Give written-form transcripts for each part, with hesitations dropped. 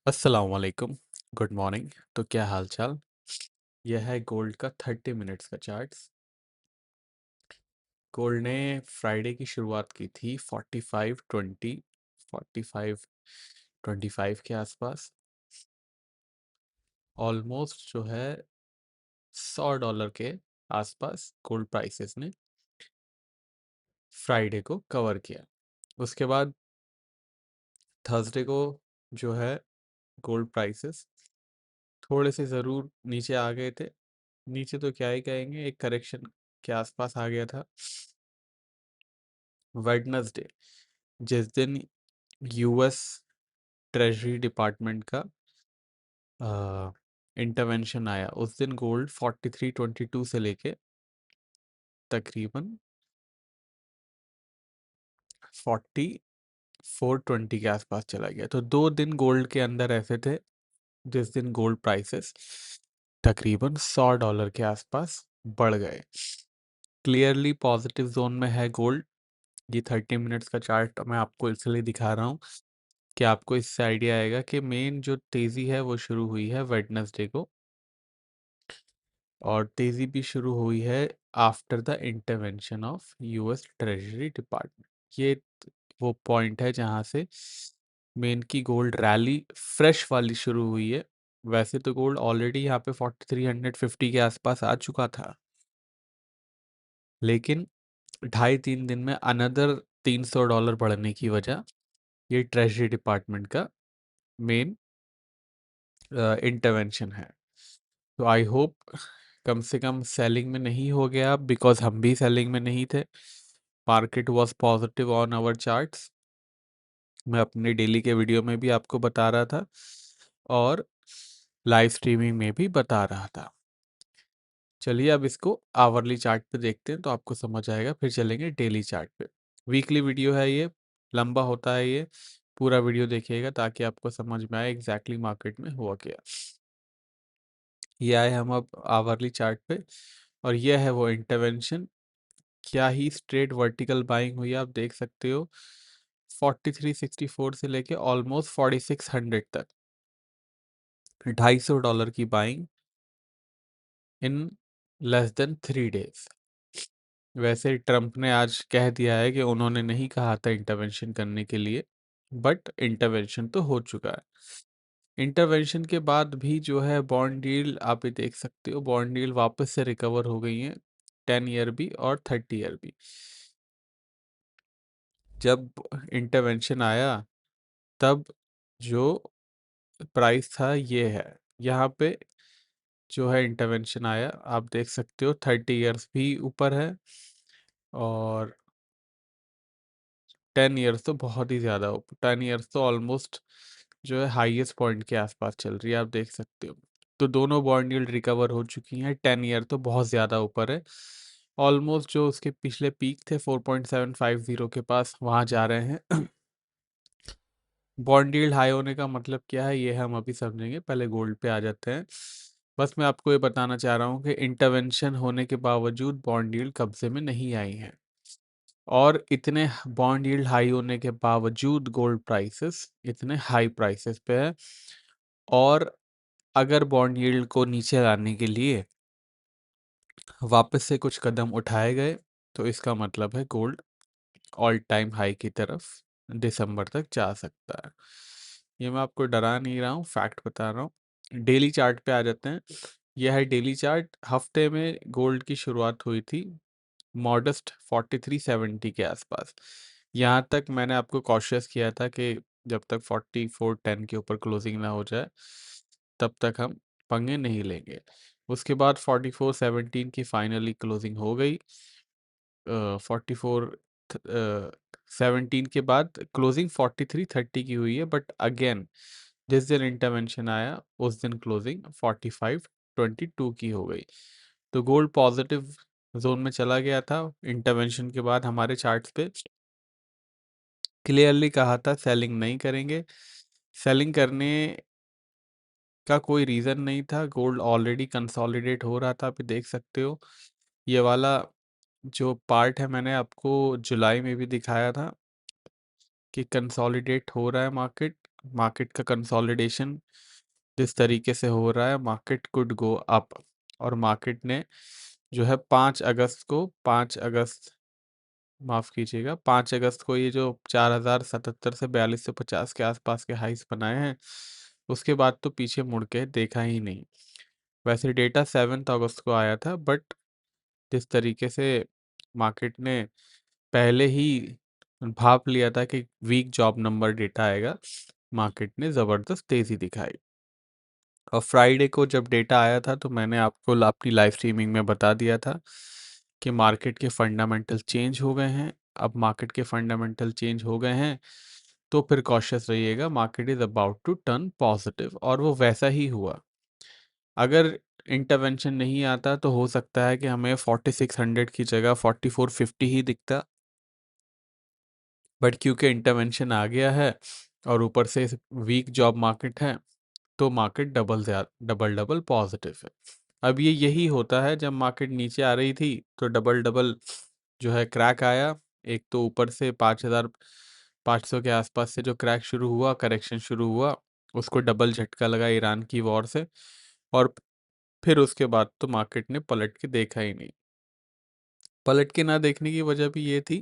अस्सलाम वालेकुम, good morning. तो क्या हाल चाल। यह है गोल्ड का 30 मिनट्स का चार्ट्स। गोल्ड ने फ्राइडे की शुरुआत की थी 45.20, 45.25 के आसपास। ऑलमोस्ट जो है $100 के आसपास गोल्ड प्राइसेस ने फ्राइडे को कवर किया। उसके बाद थर्सडे को जो है गोल्ड प्राइसेस थोड़े से ज़रूर नीचे आ गए थे। नीचे तो क्या ही कहेंगे, एक करेक्शन के आसपास आ गया था। वेडनेसडे, जिस दिन यूएस ट्रेजरी डिपार्टमेंट का इंटरवेंशन आया, उस दिन गोल्ड 43.22 से लेके तकरीबन 44.20 के आसपास चला गया। तो 2 दिन गोल्ड के अंदर ऐसे थे जिस दिन गोल्ड प्राइसेस तकरीबन $100 के आसपास बढ़ गए। क्लियरली पॉजिटिव जोन में है गोल्ड। ये 30 मिनट्स का चार्ट मैं आपको इसलिए दिखा रहा हूँ कि आपको इससे आइडिया आएगा कि मेन जो तेज़ी है वो शुरू हुई है वेडनेसडे को, और तेज़ी भी शुरू हुई है after the intervention of US treasury department. ये वो पॉइंट है जहाँ से मेन की गोल्ड रैली फ्रेश वाली शुरू हुई है। वैसे तो गोल्ड ऑलरेडी यहाँ पे 4350 के आसपास आ चुका था, लेकिन 2.5-3 दिन में अनदर $300 बढ़ने की वजह ये ट्रेजरी डिपार्टमेंट का मेन इंटरवेंशन है। तो आई होप कम से कम सेलिंग में नहीं हो गया, बिकॉज हम भी सेलिंग में नहीं थे। Market was positive on our charts. मैं अपने डेली के वीडियो में भी आपको बता रहा था और लाइव स्ट्रीमिंग में भी बता रहा था। चलिए अब इसको आवरली चार्ट पे देखते हैं तो आपको समझ आएगा, फिर चलेंगे डेली चार्ट पे। वीकली वीडियो है ये, लंबा होता है ये, पूरा वीडियो देखिएगा ताकि आपको समझ में आए एग्जैक्टली मार्केट में हुआ क्या। ये आए हम अब आवरली चार्ट पे, और यह है वो इंटरवेंशन। क्या ही स्ट्रेट वर्टिकल बाइंग हुई, आप देख सकते हो 4364 से लेके ऑलमोस्ट 4600 तक $250 की buying in less than 3 days. वैसे ट्रम्प ने आज कह दिया है कि उन्होंने नहीं कहा था इंटरवेंशन करने के लिए, बट इंटरवेंशन तो हो चुका है। इंटरवेंशन के बाद भी जो है बॉन्ड डील आप ये देख सकते हो, बॉन्ड डील वापस से रिकवर हो गई है, 10 ईयर भी और 30 ईयर भी। जब इंटरवेंशन आया तब जो प्राइस था ये है, यहाँ पे जो है इंटरवेंशन आया, आप देख सकते हो 30 ईयर्स भी ऊपर है और 10 ईयर्स तो बहुत ही ज़्यादा ऊपर, 10 ईयर्स तो ऑलमोस्ट जो है हाईएस्ट पॉइंट के आसपास चल रही है, आप देख सकते हो। तो दोनों बॉन्ड यील्ड रिकवर हो चुकी हैं, 10 ईयर तो बहुत ज़्यादा ऊपर है, ऑलमोस्ट जो उसके पिछले पीक थे 4.750 के पास वहाँ जा रहे हैं। बॉन्ड यील्ड हाई होने का मतलब क्या है ये हम अभी समझेंगे, पहले गोल्ड पे आ जाते हैं। बस मैं आपको ये बताना चाह रहा हूँ कि इंटरवेंशन होने के बावजूद बॉन्ड यील्ड कब्जे में नहीं आई हैं, और इतने बॉन्ड यील्ड हाई होने के बावजूद गोल्ड प्राइसेस इतने हाई प्राइसेस पे है। और अगर बॉन्ड यील्ड को नीचे लाने के लिए वापस से कुछ कदम उठाए गए तो इसका मतलब है गोल्ड ऑल टाइम हाई की तरफ दिसंबर तक जा सकता है। ये मैं आपको डरा नहीं रहा हूँ, फैक्ट बता रहा हूँ। डेली चार्ट पे आ जाते हैं। यह है डेली चार्ट। हफ्ते में गोल्ड की शुरुआत हुई थी मॉडेस्ट 4370 के आसपास। यहाँ तक मैंने आपको कॉशियस किया था कि जब तक 4410 के ऊपर क्लोजिंग ना हो जाए तब तक हम पंगे नहीं लेंगे। उसके बाद 4417 की फाइनली क्लोजिंग हो गई। 4417 के बाद क्लोजिंग 4330 की हुई है, बट अगेन जिस दिन इंटरवेंशन आया उस दिन क्लोजिंग 4522 की हो गई। तो गोल्ड पॉजिटिव जोन में चला गया था। इंटरवेंशन के बाद हमारे चार्ट्स पे क्लियरली कहा था सेलिंग नहीं करेंगे। सेलिंग करने का कोई रीज़न नहीं था, गोल्ड ऑलरेडी कंसोलिडेट हो रहा था, आप देख सकते हो। ये वाला जो पार्ट है मैंने आपको जुलाई में भी दिखाया था कि कंसोलिडेट हो रहा है मार्केट, मार्केट का कंसोलिडेशन जिस तरीके से हो रहा है, मार्केट कुड गो अप। और मार्केट ने जो है 5 अगस्त, माफ कीजिएगा, 5 अगस्त को ये जो 4077 से 4250 के आसपास के हाइस बनाए हैं, उसके बाद तो पीछे मुड़ के देखा ही नहीं। वैसे डेटा 7 अगस्त को आया था, बट जिस तरीके से मार्केट ने पहले ही भाप लिया था कि वीक जॉब नंबर डेटा आएगा, मार्केट ने ज़बरदस्त तेज़ी दिखाई। और फ्राइडे को जब डेटा आया था तो मैंने आपको अपनी लाइव स्ट्रीमिंग में बता दिया था कि मार्केट के फंडामेंटल चेंज हो गए हैं। अब मार्केट के फंडामेंटल चेंज हो गए हैं तो फिर कॉशियस रहिएगा, market is about to turn positive, और वो वैसा ही हुआ। अगर इंटरवेंशन नहीं आता तो हो सकता है कि हमें 4600 की जगह 4450 ही दिखता, बट क्योंकि इंटरवेंशन आ गया है और ऊपर से वीक जॉब मार्केट है, तो मार्केट डबल डबल पॉजिटिव है। अब ये यही होता है, जब मार्केट नीचे आ रही थी तो डबल डबल जो है क्रैक आया। एक तो ऊपर से 5500 के आसपास से जो क्रैक शुरू हुआ, करेक्शन शुरू हुआ, उसको डबल झटका लगा ईरान की वॉर से, और फिर उसके बाद तो मार्केट ने पलट के देखा ही नहीं। पलट के ना देखने की वजह भी ये थी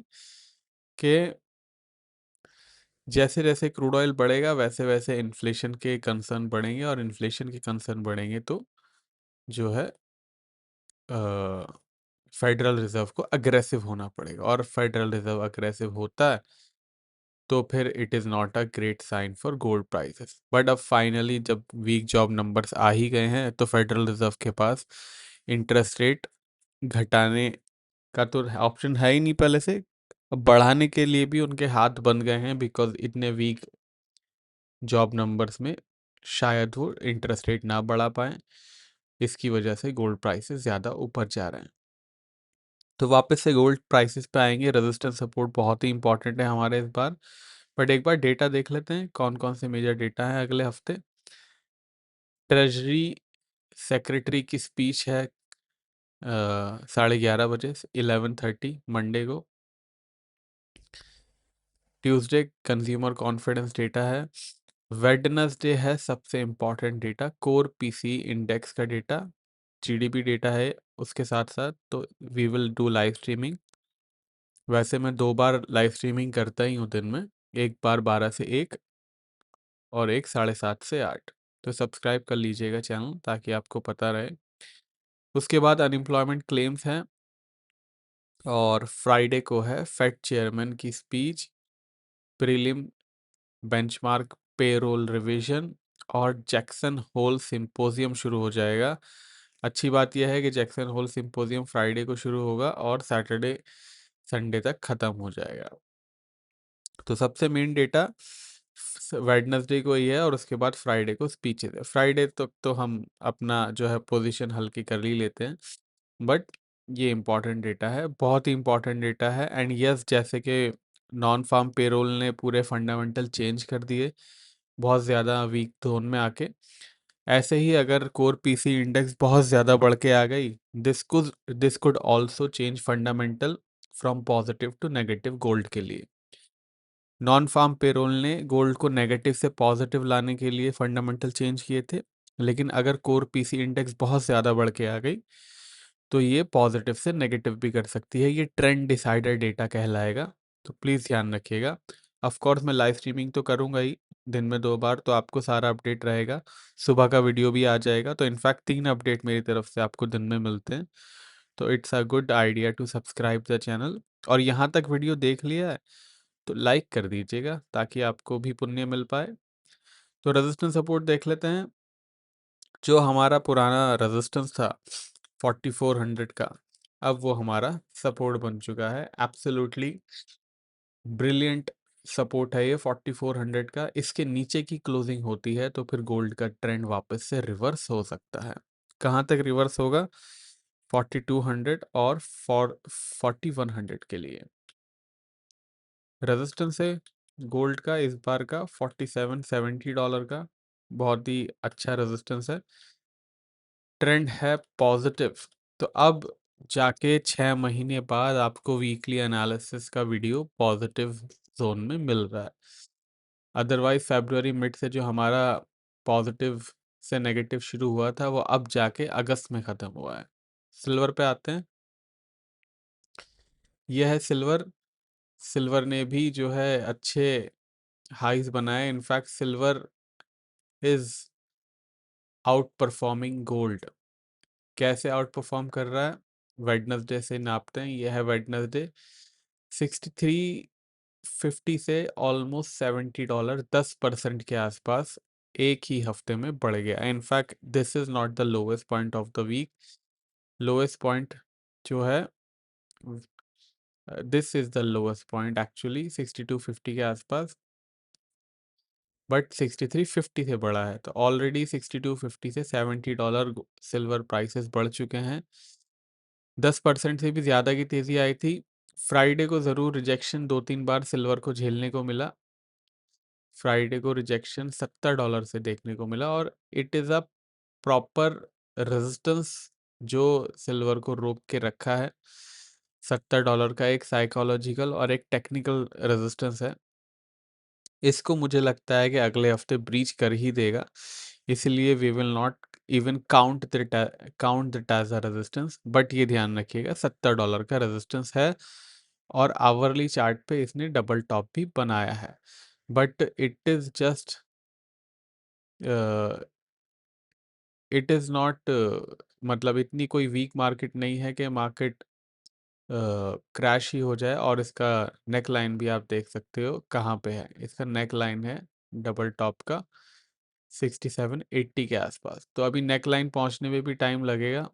कि जैसे जैसे क्रूड ऑयल बढ़ेगा वैसे वैसे इन्फ्लेशन के कंसर्न बढ़ेंगे, और इन्फ्लेशन के कंसर्न बढ़ेंगे तो जो है फेडरल रिजर्व को अग्रेसिव होना पड़ेगा, और फेडरल रिजर्व अग्रेसिव होता है तो फिर it is not a great sign for gold prices. But अब फाइनली जब वीक जॉब नंबर्स आ ही गए हैं तो फेडरल रिजर्व के पास इंटरेस्ट रेट घटाने का तो ऑप्शन है ही नहीं पहले से, अब बढ़ाने के लिए भी उनके हाथ बंद गए हैं, बिकॉज इतने वीक जॉब नंबर्स में शायद वो इंटरेस्ट रेट ना बढ़ा पाए। इसकी वजह से गोल्ड प्राइसेस ज़्यादा ऊपर जा रहे हैं। तो वापस से गोल्ड प्राइसेस पे आएंगे, रेजिस्टेंस सपोर्ट बहुत ही इंपॉर्टेंट है हमारे इस बार। बट एक बार डेटा देख लेते हैं कौन कौन से मेजर डेटा है अगले हफ्ते। ट्रेजरी सेक्रेटरी की स्पीच है 11:30 बजे, 11:30 मंडे को। ट्यूसडे कंज्यूमर कॉन्फिडेंस डेटा है। वेडनेसडे है सबसे important data, core PC index का डेटा, जीडीपी डेटा है उसके साथ साथ। तो we will do live streaming. वैसे मैं 2 बार लाइव स्ट्रीमिंग करता ही हूँ दिन में, एक बार 12 से 1 और एक 7:30 से 8। तो सब्सक्राइब कर लीजिएगा चैनल ताकि आपको पता रहे। उसके बाद अनएम्प्लॉयमेंट क्लेम्स हैं, और फ्राइडे को है फेड चेयरमैन की speech, prelim benchmark payroll revision, और जैक्सन होल सिंपोजियम शुरू हो जाएगा। अच्छी बात यह है कि जैक्सन होल सिंपोजियम फ्राइडे को शुरू होगा और सैटरडे संडे तक ख़त्म हो जाएगा। तो सबसे मेन डेटा वेडनेसडे को ही है, और उसके बाद फ्राइडे को स्पीचेस है। फ्राइडे तक तो हम अपना जो है पोजीशन हल्की कर ही लेते हैं, बट ये इम्पॉर्टेंट डेटा है, बहुत ही इम्पॉर्टेंट डेटा है। एंड यस, जैसे कि नॉन फार्म पेरोल ने पूरे फंडामेंटल चेंज कर दिए बहुत ज़्यादा वीक जोन में आके, ऐसे ही अगर कोर पीसी इंडेक्स बहुत ज़्यादा बढ़ के आ गई, this could also change fundamental from positive to negative gold के लिए। नॉन फार्म पेरोल ने गोल्ड को नेगेटिव से पॉजिटिव लाने के लिए फंडामेंटल चेंज किए थे, लेकिन अगर कोर पीसी इंडेक्स बहुत ज़्यादा बढ़ के आ गई तो ये पॉजिटिव से नेगेटिव भी कर सकती है। ये ट्रेंड डिसाइडर डेटा कहलाएगा, तो प्लीज़ ध्यान रखिएगा। ऑफ कोर्स मैं लाइव स्ट्रीमिंग तो करूँगा ही दिन में 2 बार, तो आपको सारा अपडेट रहेगा। सुबह का वीडियो भी आ जाएगा, तो इनफैक्ट 3 अपडेट मेरी तरफ से आपको दिन में मिलते हैं। तो it's a good idea to subscribe the channel. और यहाँ तक वीडियो देख लिया है तो लाइक कर दीजिएगा ताकि आपको भी पुण्य मिल पाए। तो रेजिस्टेंस सपोर्ट देख लेते हैं। जो हमारा पुराना रेजिस्टेंस था 4400 का, अब वो हमारा सपोर्ट बन चुका है। एब्सोल्युटली ब्रिलियंट सपोर्ट है ये 4400 का। इसके नीचे की क्लोजिंग होती है तो फिर गोल्ड का ट्रेंड वापस से रिवर्स हो सकता है। कहाँ तक रिवर्स होगा? 4200 और 4100 के लिए रेजिस्टेंस है गोल्ड का इस बार का $4770 का, बहुत ही अच्छा रेजिस्टेंस है। ट्रेंड है पॉजिटिव। तो अब जाके 6 महीने बाद आपको वीकली एनालिसिस का वीडियो पॉजिटिव जोन में मिल रहा है। अदरवाइज फरवरी मिड से जो हमारा पॉजिटिव से नेगेटिव शुरू हुआ था वो अब जाके अगस्त में ख़त्म हुआ है। सिल्वर पे आते हैं। यह है सिल्वर। सिल्वर ने भी जो है अच्छे हाइज बनाए। In fact silver is out performing gold. कैसे आउट परफॉर्म कर रहा है? वेडनेसडे से नापते हैं। यह है वेडनेसडे। 63.50 से ऑलमोस्ट $70, 10% के आसपास एक ही हफ्ते में बढ़ गया। In fact this is not the lowest point of the week. Lowest point जो है, this is the lowest point actually 62.50 के आसपास, बट 63.50 से बढ़ा है। तो ऑलरेडी 62.50 से $70 सिल्वर प्राइसेस बढ़ चुके हैं। 10% से भी ज़्यादा की तेज़ी आई थी। फ्राइडे को ज़रूर रिजेक्शन 2-3 बार सिल्वर को झेलने को मिला। फ्राइडे को रिजेक्शन $70 से देखने को मिला, और it is a proper resistance जो सिल्वर को रोक के रखा है। $70 का एक साइकोलॉजिकल और एक टेक्निकल रेजिस्टेंस है। इसको मुझे लगता है कि अगले हफ्ते ब्रीच कर ही देगा, इसलिए we will not even count that as a resistance. But ये ध्यान रखिएगा $70 का रेजिस्टेंस है, और आवरली चार्ट पे इसने डबल टॉप भी बनाया है। बट इट इज़ नॉट, मतलब इतनी कोई वीक मार्केट नहीं है कि मार्केट क्रैश ही हो जाए। और इसका नेक लाइन भी आप देख सकते हो कहाँ पे है। इसका नेक लाइन है डबल टॉप का 67-80 के आसपास। तो अभी नेक लाइन पहुँचने में भी टाइम लगेगा,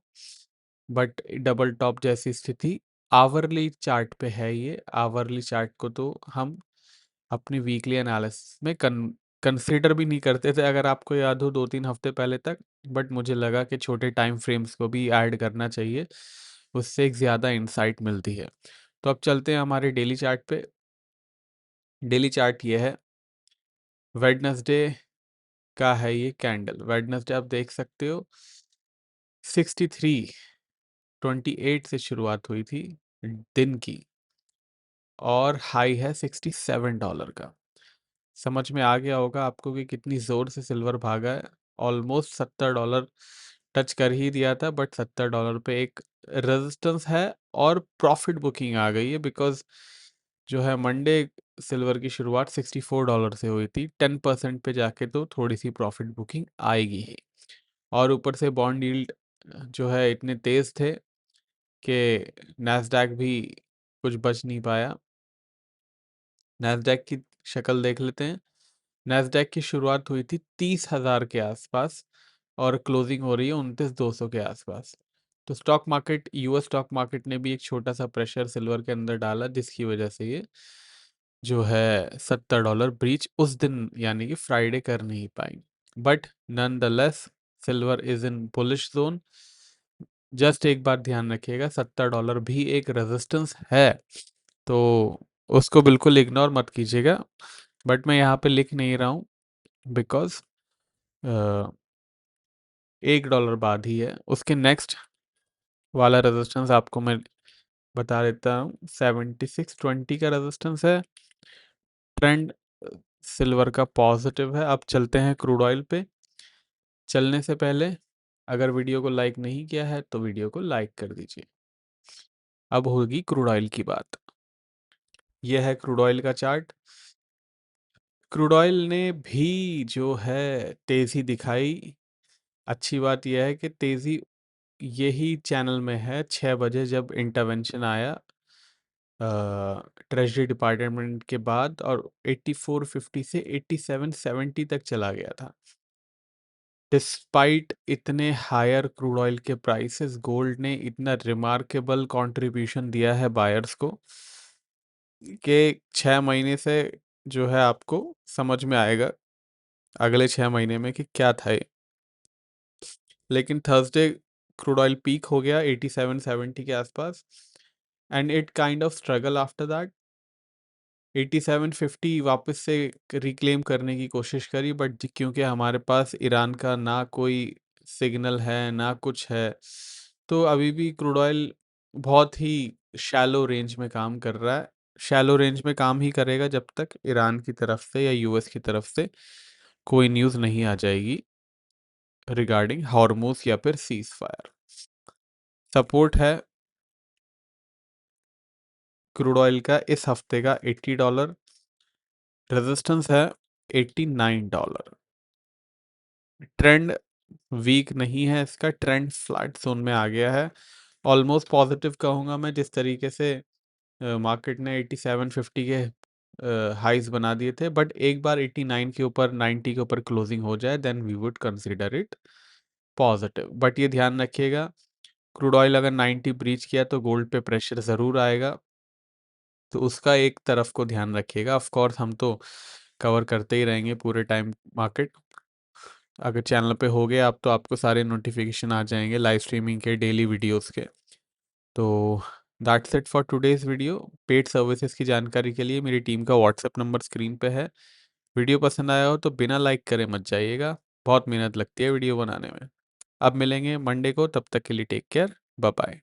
बट डबल टॉप जैसी स्थिति आवरली चार्ट पे है। ये आवरली चार्ट को तो हम अपनी वीकली एनालिसिस में कंसीडर भी नहीं करते थे, अगर आपको याद हो 2-3 हफ्ते पहले तक। बट मुझे लगा कि छोटे टाइम फ्रेम्स को भी ऐड करना चाहिए, उससे एक ज़्यादा इंसाइट मिलती है। तो अब चलते हैं हमारे डेली चार्ट पे। डेली चार्ट ये है, वेडनेसडे का है ये कैंडल। वेडनेसडे आप देख सकते हो 63.28 से शुरुआत हुई थी दिन की, और हाई है $67 का। समझ में आ गया होगा आपको कि कितनी ज़ोर से सिल्वर भागा है। ऑलमोस्ट $70 टच कर ही दिया था, बट $70 पे एक रेजिस्टेंस है, और प्रॉफिट बुकिंग आ गई है। बिकॉज जो है मंडे सिल्वर की शुरुआत $64 से हुई थी। 10% पे जाके तो थोड़ी सी प्रॉफिट बुकिंग आएगी ही। और ऊपर से बॉन्ड यील्ड जो है इतने तेज़ थे कि नैस्डैक भी कुछ बच नहीं पाया। नैस्डैक की शक्ल देख लेते हैं। नैस्डैक की शुरुआत हुई थी 30,000 के आसपास, और क्लोजिंग हो रही है 29,200 के आसपास। तो stock market, US stock market ने भी एक छोटा सा प्रेशर सिल्वर के अंदर डाला, जिसकी वजह से ये जो है $70 ब्रीच उस दिन यानी कि फ्राइडे कर नहीं पाई। But nonetheless silver is in bullish zone. Just एक बात ध्यान रखिएगा, $70 भी एक रेजिस्टेंस है, तो उसको बिल्कुल इग्नोर मत कीजिएगा। बट मैं यहाँ पे लिख नहीं रहा हूँ, बिकॉज $1 बाद ही है। उसके नेक्स्ट वाला रेजिस्टेंस आपको मैं बता देता हूँ, 76.20 का रेजिस्टेंस है। ट्रेंड सिल्वर का पॉजिटिव है। अब चलते हैं क्रूड ऑयल पे। चलने से पहले अगर वीडियो को लाइक नहीं किया है तो वीडियो को लाइक कर दीजिए। अब होगी क्रूड ऑयल की बात। यह है क्रूड ऑयल का चार्ट। क्रूड ऑयल ने भी जो है तेज़ी दिखाई। अच्छी बात यह है कि तेज़ी यही चैनल में है 6 बजे, जब इंटरवेंशन आया ट्रेजरी डिपार्टमेंट के बाद, और 84.50 से 87.70 तक चला गया था। डिस्पाइट इतने हायर क्रूड ऑयल के प्राइसेस, गोल्ड ने इतना रिमार्केबल कंट्रीब्यूशन दिया है बायर्स को कि 6 महीने से जो है आपको समझ में आएगा अगले 6 महीने में कि क्या था ये। लेकिन थर्सडे क्रूड ऑयल पीक हो गया 87-70 के आसपास, and it kind of struggle after that. 87.50 वापस से रिक्लेम करने की कोशिश करी, बट क्योंकि हमारे पास ईरान का ना कोई सिग्नल है ना कुछ है, तो अभी भी क्रूड ऑयल बहुत ही शैलो रेंज में काम कर रहा है। शैलो रेंज में काम ही करेगा जब तक ईरान की तरफ से या यूएस की तरफ से कोई न्यूज़ नहीं आ जाएगी रिगार्डिंग हॉर्मूज या फिर सीज फायर। सपोर्ट है क्रूड ऑयल का इस हफ्ते का $80, रेजिस्टेंस है $89। ट्रेंड वीक नहीं है, इसका ट्रेंड फ्लैट जोन में आ गया है। ऑलमोस्ट पॉजिटिव कहूँगा मैं, जिस तरीके से मार्केट ने 8750 के हाइज बना दिए थे, बट एक बार 89 के ऊपर 90 के ऊपर क्लोजिंग हो जाए then we would consider it positive. But ये ध्यान रखिएगा, क्रूड ऑयल अगर 90 ब्रीच किया तो गोल्ड पे प्रेशर ज़रूर आएगा, तो उसका एक तरफ को ध्यान रखिएगा। ऑफ कोर्स हम तो कवर करते ही रहेंगे पूरे टाइम मार्केट। अगर चैनल पे हो गए आप तो आपको सारे नोटिफिकेशन आ जाएंगे लाइव स्ट्रीमिंग के, डेली वीडियोस के। तो that's it for today's video. Paid services की जानकारी के लिए मेरी टीम का व्हाट्सएप नंबर स्क्रीन पे है। वीडियो पसंद आया हो तो बिना लाइक करे मत जाइएगा, बहुत मेहनत लगती है वीडियो बनाने में। अब मिलेंगे मंडे को, तब तक के लिए टेक केयर, बाय बाय।